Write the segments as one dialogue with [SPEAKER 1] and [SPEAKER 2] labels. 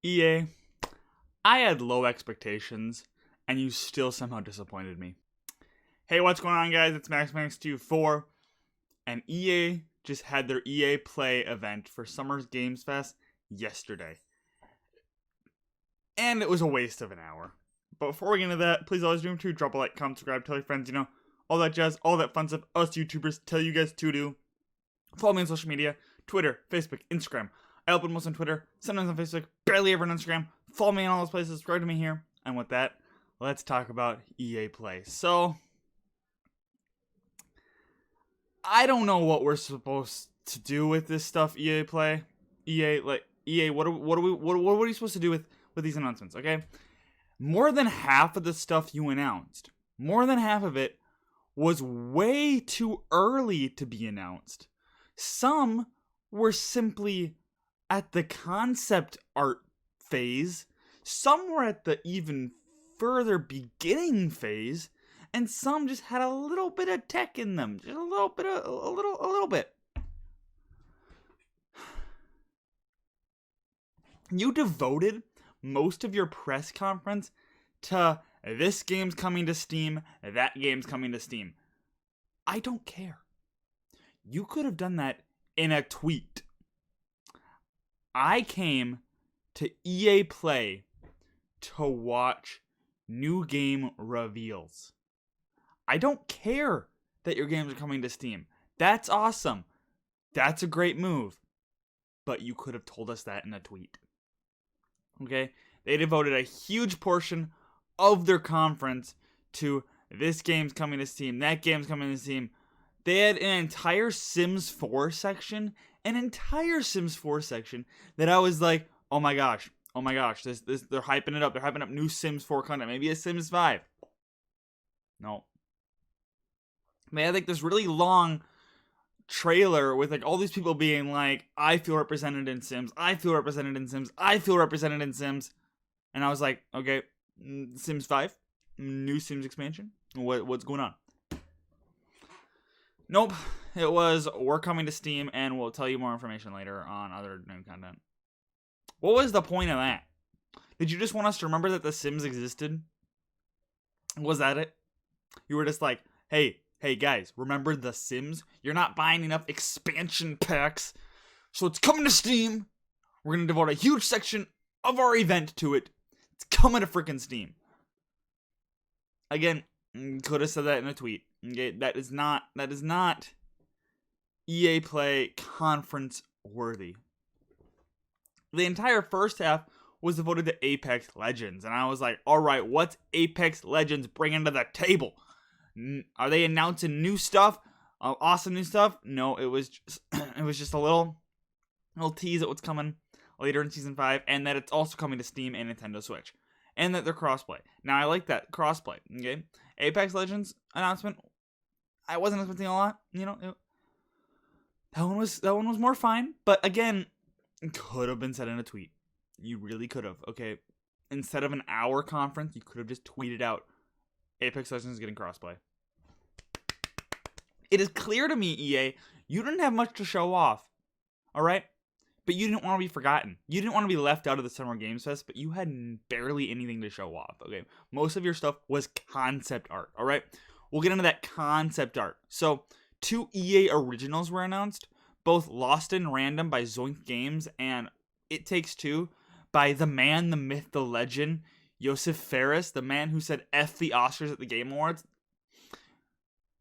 [SPEAKER 1] EA, I had low expectations, and you still somehow disappointed me. Hey, what's going on, guys? It's MaxMax24, and EA just had their EA Play event for Summer's Games Fest yesterday. And it was a waste of an hour. But before we get into that, please always remember to drop a like, comment, subscribe, tell your friends, all that jazz, all that fun stuff us YouTubers tell you guys to do. Follow me on social media, Twitter, Facebook, Instagram. I open most on Twitter, sometimes on Facebook, barely ever on Instagram. Follow me in all those places, subscribe to me here. And with that, let's talk about EA Play. So, I don't know what we're supposed to do with this stuff, EA Play. EA, what are you supposed to do with these announcements, okay? More than half of the stuff you announced, more than half of it was way too early to be announced. Some were simply at the concept art phase, some were at the even further beginning phase, and some just had a little bit of tech in them, just a little bit. You devoted most of your press conference to this game's coming to Steam, that game's coming to Steam. I don't care. You could have done that in a tweet. I came to EA Play to watch new game reveals. I don't care that your games are coming to Steam. That's awesome. That's a great move. But you could have told us that in a tweet. Okay? They devoted a huge portion of their conference to this game's coming to Steam, that game's coming to Steam. They had an entire Sims 4 section, that I was like, oh my gosh, this they're hyping it up. They're hyping up new Sims 4 content, maybe a Sims 5. No. They had like this really long trailer with like all these people being like, I feel represented in Sims, I feel represented in Sims, I feel represented in Sims. And I was like, okay, Sims 5, new Sims expansion, what's going on? Nope, it was, we're coming to Steam, and we'll tell you more information later on other new content. What was the point of that? Did you just want us to remember that The Sims existed? Was that it? You were just like, hey guys, remember The Sims? You're not buying enough expansion packs, so it's coming to Steam. We're going to devote a huge section of our event to it. It's coming to freaking Steam. Again, could have said that in a tweet. Okay, that is not EA Play conference worthy. The entire first half was devoted to Apex Legends, and I was like, all right, what's Apex Legends bringing to the table? Are they announcing new stuff? Awesome new stuff? No, it was just a little tease at what's coming later in Season 5, and that it's also coming to Steam and Nintendo Switch. And that they're crossplay. Now, I like that. Crossplay, okay? Apex Legends announcement, I wasn't expecting a lot. That one was more fine. But again, it could have been said in a tweet. You really could have, okay? Instead of an hour conference, you could have just tweeted out, Apex Legends is getting crossplay. It is clear to me, EA, you didn't have much to show off. Alright? But you didn't want to be forgotten. You didn't want to be left out of the Summer Games Fest, but you had barely anything to show off, okay? Most of your stuff was concept art, all right? We'll get into that concept art. So, 2 EA originals were announced, both Lost in Random by Zoink Games and It Takes Two by the man, the myth, the legend, Josef Fares, the man who said F the Oscars at the Game Awards.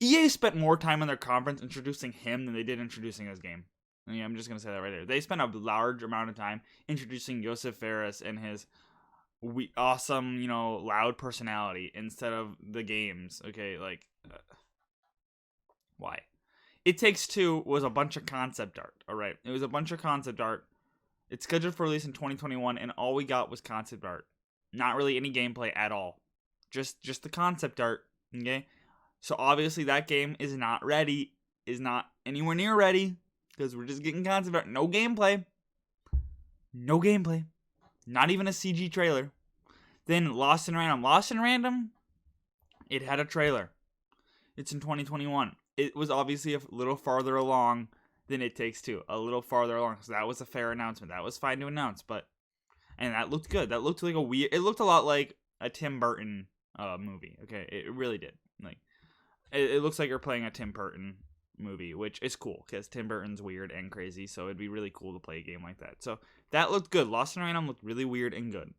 [SPEAKER 1] EA spent more time in their conference introducing him than they did introducing his game. Yeah, I'm just going to say that right there. They spent a large amount of time introducing Josef Fares and his awesome, loud personality instead of the games. Okay, why? It Takes Two was a bunch of concept art, alright? It was a bunch of concept art. It's scheduled for release in 2021, and all we got was concept art. Not really any gameplay at all. Just the concept art, okay? So obviously that game is not ready, is not anywhere near ready. Because we're just getting concept art. No gameplay. Not even a CG trailer. Then Lost in Random. It had a trailer. It's in 2021. It was obviously a little farther along than It Takes Two. A little farther along. So that was a fair announcement. That was fine to announce. and that looked good. That looked like it looked a lot like a Tim Burton movie. Okay, it really did. Like it looks like you're playing a Tim Burton movie, which is cool because Tim Burton's weird and crazy, so it'd be really cool to play a game like that. So that looked good. Lost in Random looked really weird and good.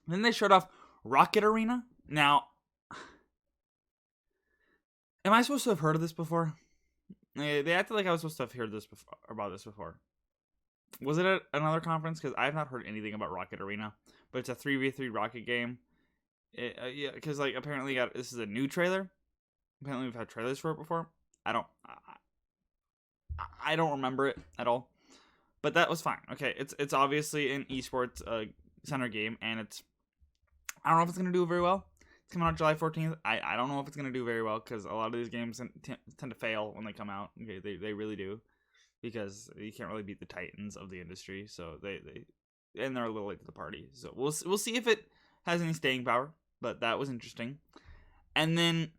[SPEAKER 1] Then they showed off Rocket Arena. Now, am I supposed to have heard of this before? They acted like I was supposed to have heard about this before. Was it at another conference? Because I have not heard anything about Rocket Arena, but it's a 3v3 Rocket game. Yeah, because like apparently this is a new trailer. Apparently we've had trailers for it before. I don't remember it at all, but that was fine. Okay, it's obviously an esports center game, and I don't know if it's gonna do very well. It's coming out July 14th. I don't know if it's gonna do very well because a lot of these games tend to fail when they come out. Okay, they really do, because you can't really beat the titans of the industry. So they're a little late to the party. So we'll see if it has any staying power. But that was interesting. And then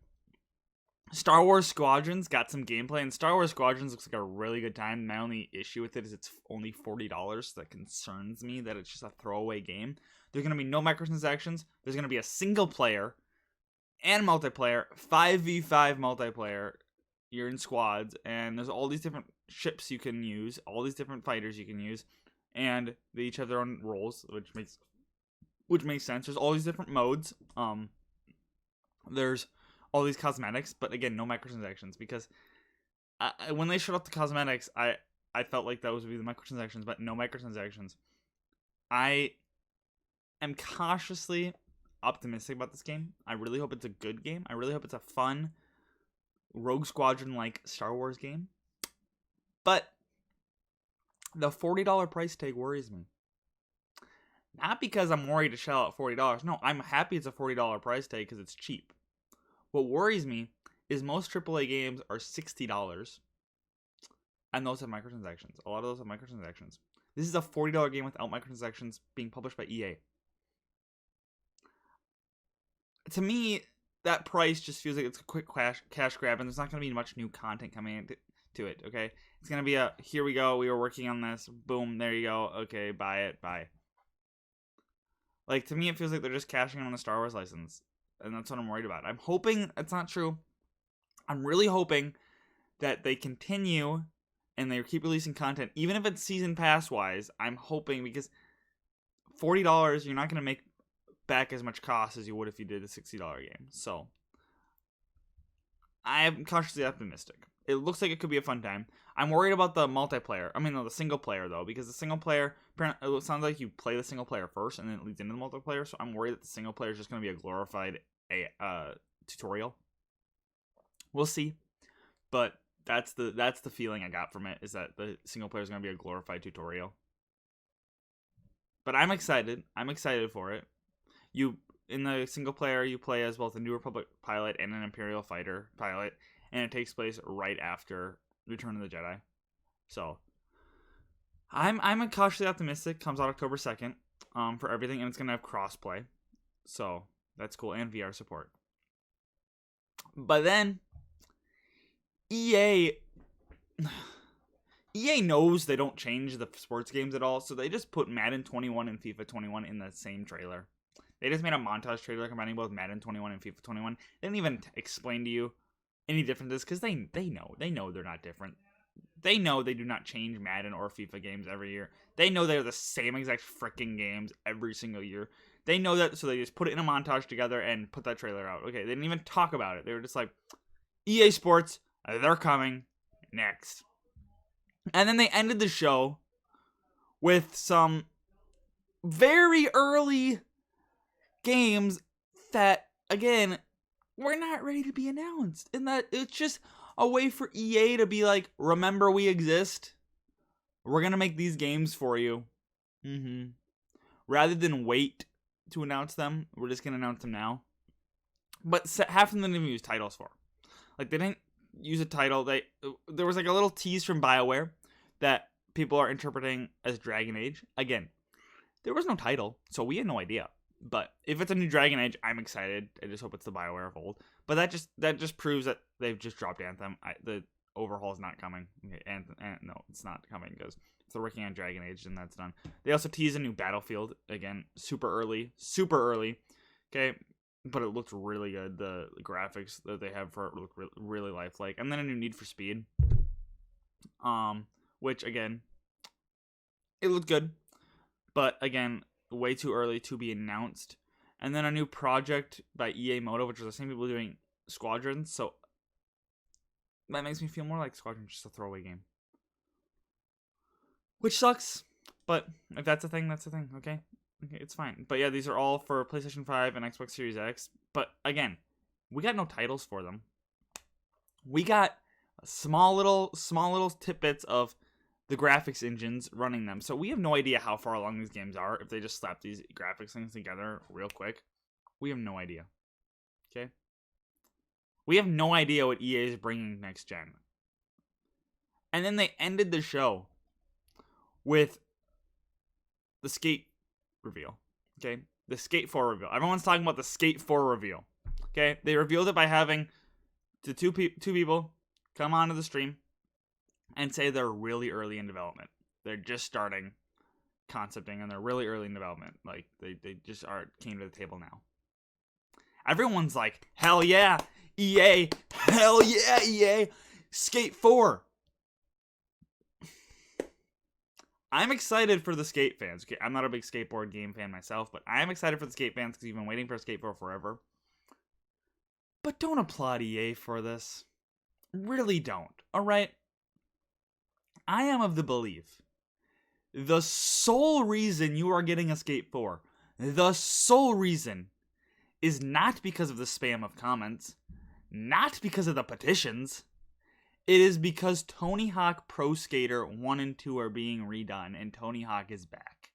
[SPEAKER 1] Star Wars Squadrons got some gameplay, and Star Wars Squadrons looks like a really good time. My only issue with it is it's only $40. That concerns me that it's just a throwaway game. There's going to be no microtransactions. There's going to be a single player and multiplayer, 5v5 multiplayer. You're in squads, and there's all these different ships you can use, all these different fighters you can use, and they each have their own roles, which makes sense. There's all these different modes. There's all these cosmetics, but again, no microtransactions, because when they showed off the cosmetics, I felt like those would be the microtransactions, but no microtransactions. I am cautiously optimistic about this game. I really hope it's a good game. I really hope it's a fun Rogue Squadron-like Star Wars game. But the $40 price tag worries me. Not because I'm worried to shell out $40. No, I'm happy it's a $40 price tag because it's cheap. What worries me is most AAA games are $60, and those have microtransactions. A lot of those have microtransactions. This is a $40 game without microtransactions being published by EA. To me, that price just feels like it's a quick cash grab, and there's not going to be much new content coming into it, okay? It's going to be here we go, we were working on this, boom, there you go, okay, buy it, bye. Like, to me, it feels like they're just cashing in on the Star Wars license, and that's what I'm worried about. I'm hoping it's not true. I'm really hoping that they continue and they keep releasing content, even if it's season pass-wise. I'm hoping, because $40, you're not going to make back as much cost as you would if you did a $60 game. So, I am cautiously optimistic. It looks like it could be a fun time. I'm worried about the multiplayer. The single player, though, because the single player, it sounds like you play the single player first and then it leads into the multiplayer. So I'm worried that the single player is just going to be a glorified tutorial. We'll see. But that's the feeling I got from it, is that the single player is going to be a glorified tutorial. But I'm excited. I'm excited for it. In the single player, you play as both a New Republic pilot and an Imperial fighter pilot, and it takes place right after Return of the Jedi. So, I'm cautiously optimistic. Comes out October 2nd for everything, and it's going to have crossplay. So, that's cool, and VR support. But then, EA knows they don't change the sports games at all, so they just put Madden 21 and FIFA 21 in the same trailer. They just made a montage trailer combining both Madden 21 and FIFA 21. They didn't even explain to you any differences, because they know they're not different. They know they do not change Madden or FIFA games every year. They know they're the same exact freaking games every single year. They know that, so they just put it in a montage together and put that trailer out. Okay, they didn't even talk about it. They were just like, EA Sports, they're coming next. And then they ended the show with some very early games that, again, were not ready to be announced. And that it's just a way for EA to be like, remember we exist? We're going to make these games for you. Rather than wait to announce them, we're just going to announce them now. But half of them didn't even use titles for. Like, they didn't use a title. There was like a little tease from BioWare that people are interpreting as Dragon Age. Again, there was no title, so we had no idea. But if it's a new Dragon Age, I'm excited. I just hope it's the BioWare of old. But that just proves that they've just dropped Anthem. The overhaul is not coming. Okay, and no, it's not coming because they're working on Dragon Age and that's done. They also teased a new Battlefield again, super early. Okay, but it looked really good. The graphics that they have for it look really lifelike, and then a new Need for Speed, which again, it looked good, but again, way too early to be announced. And then a new project by EA Motive, which is the same people doing Squadrons, so that makes me feel more like Squadron's just a throwaway game. Which sucks, but if that's a thing, that's a thing, okay? Okay, it's fine. But yeah, these are all for PlayStation 5 and Xbox Series X. But again, we got no titles for them. We got small little tidbits of the graphics engines running them. So we have no idea how far along these games are if they just slap these graphics things together real quick. We have no idea. Okay? We have no idea what EA is bringing next gen. And then they ended the show with the Skate reveal. Okay? The Skate 4 reveal. Everyone's talking about the Skate 4 reveal. Okay? They revealed it by having the two people come onto the stream and say they're really early in development. They're just starting concepting and they're really early in development. Like, they just came to the table now. Everyone's like, hell yeah, EA. Hell yeah, EA. Skate 4. I'm excited for the Skate fans. Okay, I'm not a big skateboard game fan myself, but I am excited for the Skate fans because you've been waiting for Skate 4 forever. But don't applaud EA for this. Really don't. Alright? I am of the belief the sole reason you are getting a Skate 4, the sole reason, is not because of the spam of comments, not because of the petitions. It is because Tony Hawk Pro Skater 1 and 2 are being redone and Tony Hawk is back.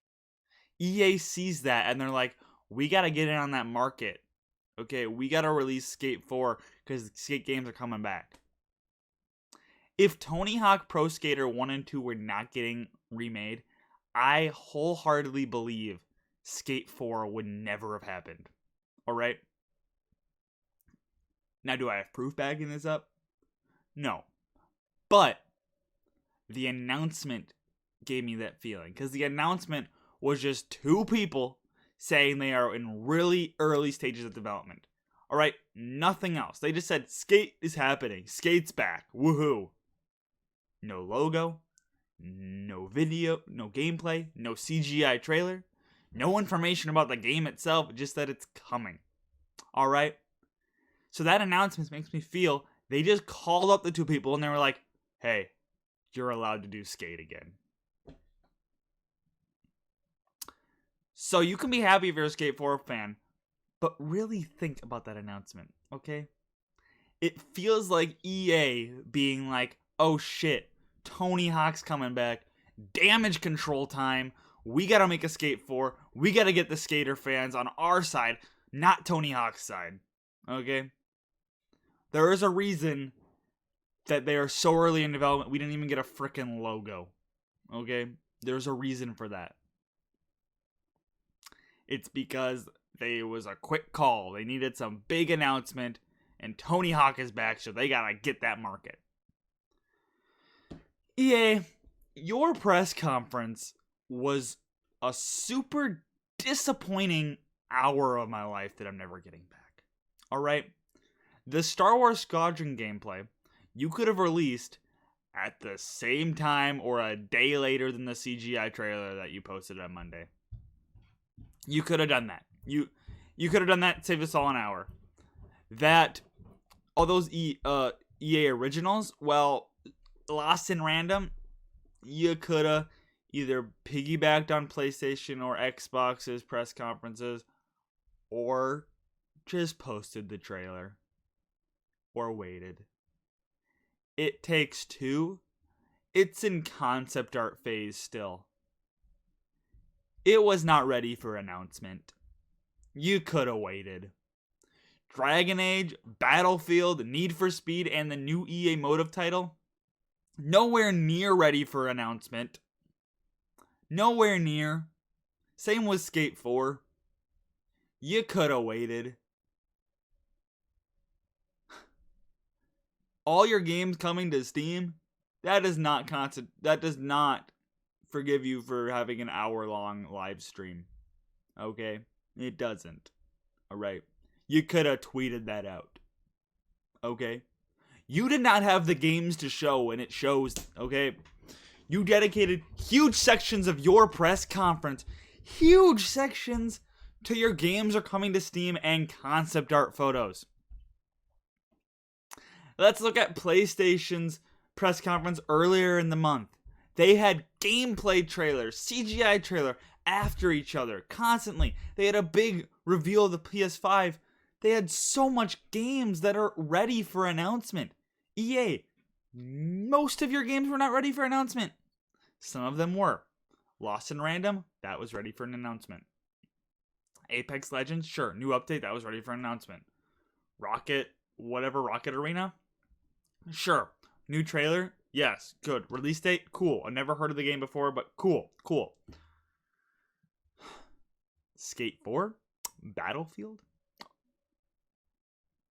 [SPEAKER 1] EA sees that and they're like, we gotta get in on that market. Okay, we gotta release Skate 4 because skate games are coming back. If Tony Hawk Pro Skater 1 and 2 were not getting remade, I wholeheartedly believe Skate 4 would never have happened. Alright? Now, do I have proof backing this up? No. But the announcement gave me that feeling. Because the announcement was just two people saying they are in really early stages of development. Alright? Nothing else. They just said, Skate is happening. Skate's back. Woohoo. No logo, no video, no gameplay, no CGI trailer, no information about the game itself, just that it's coming. Alright? So that announcement makes me feel they just called up the two people and they were like, hey, you're allowed to do Skate again. So you can be happy if you're a Skate 4 fan, but really think about that announcement, okay? It feels like EA being like, oh shit, Tony Hawk's coming back, damage control time, we gotta make a Skate 4, we gotta get the skater fans on our side, not Tony Hawk's side, okay? There is a reason that they are so early in development, we didn't even get a frickin' logo, okay? There's a reason for that. It's because it was a quick call, they needed some big announcement, and Tony Hawk is back, so they gotta get that market. EA, your press conference was a super disappointing hour of my life that I'm never getting back. Alright? The Star Wars Squadron gameplay, you could have released at the same time or a day later than the CGI trailer that you posted on Monday. You could have done that. You could have done that, save us all an hour. All those EA originals, well, Lost in Random, you could have either piggybacked on PlayStation or Xbox's press conferences or just posted the trailer or waited. It Takes Two, it's in concept art phase still. It was not ready for announcement. You could have waited. Dragon Age, Battlefield, Need for Speed, and the new EA Motive title, nowhere near ready for announcement. Nowhere near. Same with Skate 4. You could have waited. all your games coming to Steam, that does not forgive you for having an hour-long live stream. Okay? It doesn't. Alright? You could have tweeted that out. Okay? You did not have the games to show, and it shows. Okay? You dedicated huge sections of your press conference, huge sections, to your games are coming to Steam and concept art photos. Let's look at PlayStation's press conference earlier in the month. They had gameplay trailers, CGI trailer after each other, constantly. They had a big reveal of the PS5. They had so much games that are ready for announcement. EA, most of your games were not ready for announcement. Some of them were. Lost in Random, that was ready for an announcement. Apex Legends, sure, new update, that was ready for an announcement. Rocket Arena, sure. New trailer, yes, good. Release date, cool. I never heard of the game before, but cool. Skate 4, Battlefield,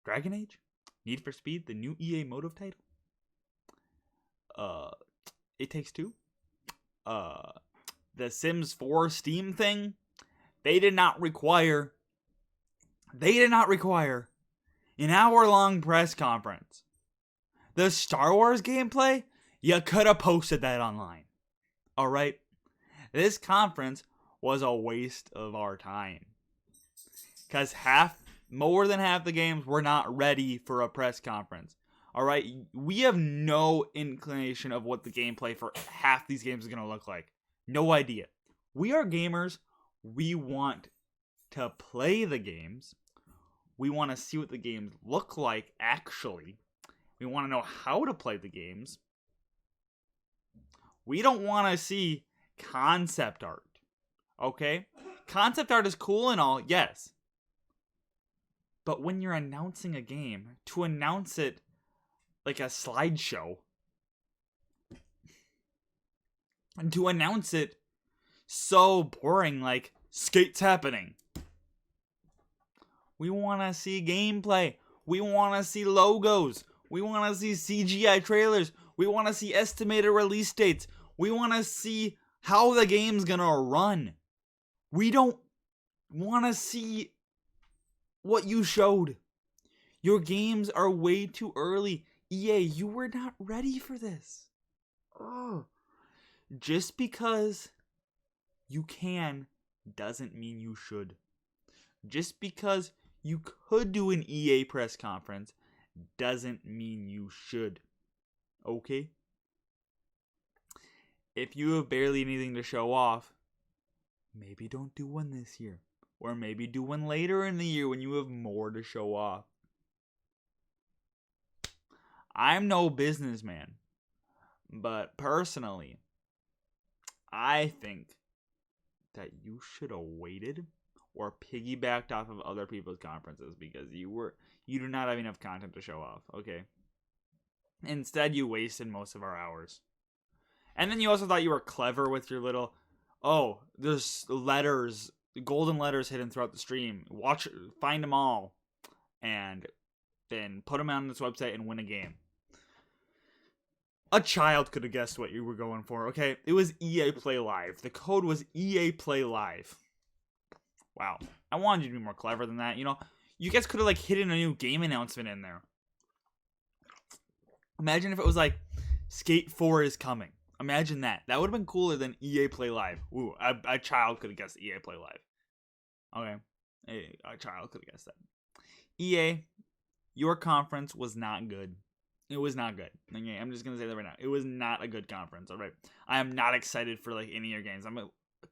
[SPEAKER 1] Dragon Age, Need for Speed, the new EA Motive title. It Takes Two. The Sims 4 Steam thing. They did not require an hour-long press conference. The Star Wars gameplay, you could have posted that online. Alright? This conference was a waste of our time. Because more than half the games were not ready for a press conference. Alright? We have no inclination of what the gameplay for half these games is going to look like. No idea. We are gamers. We want to play the games. We want to see what the games look like, actually. We want to know how to play the games. We don't want to see concept art. Okay? Concept art is cool and all, yes. But when you're announcing a game, to announce it like a slideshow, and to announce it so boring, like, skates happening. We want to see gameplay. We want to see logos. We want to see CGI trailers. We want to see estimated release dates. We want to see how the game's gonna run. We don't want to see what you showed. Your games are way too early. EA, you were not ready for this. Ugh. Just because you can doesn't mean you should. Just because you could do an EA press conference doesn't mean you should. Okay? If you have barely anything to show off, maybe don't do one this year. Or maybe do one later in the year when you have more to show off. I'm no businessman, but personally, I think that you should have waited or piggybacked off of other people's conferences because you do not have enough content to show off, okay? Instead, you wasted most of our hours. And then you also thought you were clever with your little, there's letters, golden letters hidden throughout the stream. Find them all, and then put them on this website and win a game. A child could have guessed what you were going for, okay? It was EA Play Live. The code was EA Play Live. Wow. I wanted you to be more clever than that, you know? You guys could have, hidden a new game announcement in there. Imagine if it was Skate 4 is coming. Imagine that. That would have been cooler than EA Play Live. Ooh, a child could have guessed EA Play Live. Okay. A child could have guessed that. EA, your conference was not good. It was not good. Okay, I'm just going to say that right now. It was not a good conference, alright? I am not excited for any of your games. I'm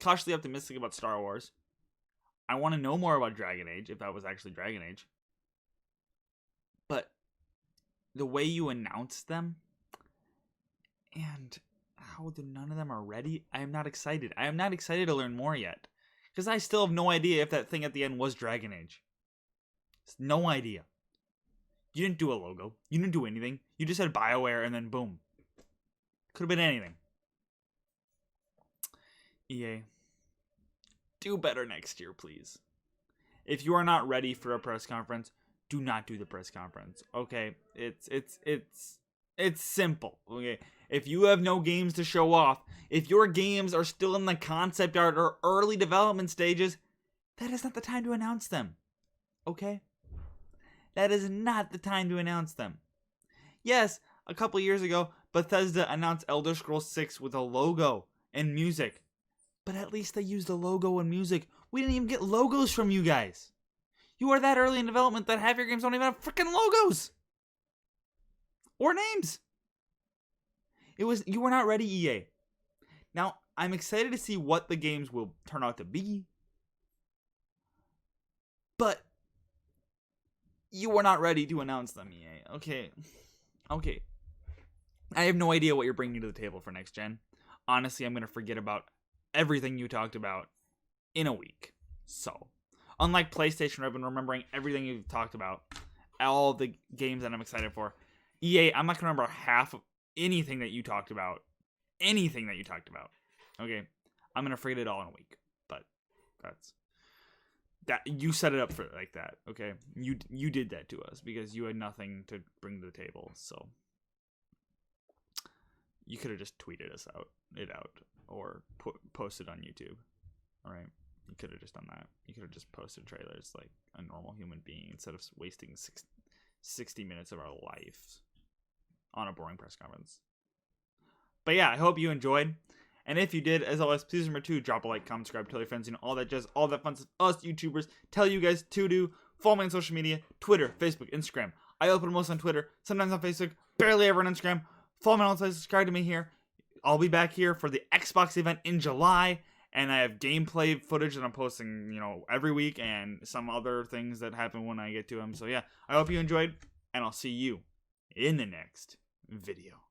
[SPEAKER 1] cautiously optimistic about Star Wars. I want to know more about Dragon Age, if that was actually Dragon Age. But the way you announced them, and how none of them are ready, I am not excited. I am not excited to learn more yet. Because I still have no idea if that thing at the end was Dragon Age. No idea. You didn't do a logo. You didn't do anything. You just said BioWare and then boom. Could have been anything. EA, do better next year, please. If you are not ready for a press conference, do not do the press conference. Okay, it's simple. Okay, if you have no games to show off, if your games are still in the concept art or early development stages, that is not the time to announce them. Okay, that is not the time to announce them. Yes, a couple years ago, Bethesda announced Elder Scrolls 6 with a logo and music, but at least they used a logo and music. We didn't even get logos from you guys. You are that early in development that half your games don't even have freaking logos or names. You were not ready, EA. Now, I'm excited to see what the games will turn out to be, but you were not ready to announce them, EA. Okay. I have no idea what you're bringing to the table for next gen. Honestly, I'm going to forget about everything you talked about in a week. So, unlike PlayStation, where I've been remembering everything you've talked about, all the games that I'm excited for, EA, I'm not going to remember half of anything that you talked about. Okay? I'm going to forget it all in a week. But that you set it up for like that, okay? You did that to us because you had nothing to bring to the table. So, you could have just tweeted it out or posted on YouTube. All right? You could have just done that. You could have just posted trailers like a normal human being instead of wasting 60 minutes of our life on a boring press conference. But yeah, I hope you enjoyed. And if you did, as always, please remember to drop a like, comment, subscribe, tell your friends, all that jazz, all that fun stuff us YouTubers tell you guys to do. Follow me on social media, Twitter, Facebook, Instagram. I upload most on Twitter, sometimes on Facebook, barely ever on Instagram. Follow me on all sites, subscribe to me here. I'll be back here for the Xbox event in July. And I have gameplay footage that I'm posting, every week, and some other things that happen when I get to them. So yeah, I hope you enjoyed, and I'll see you in the next video.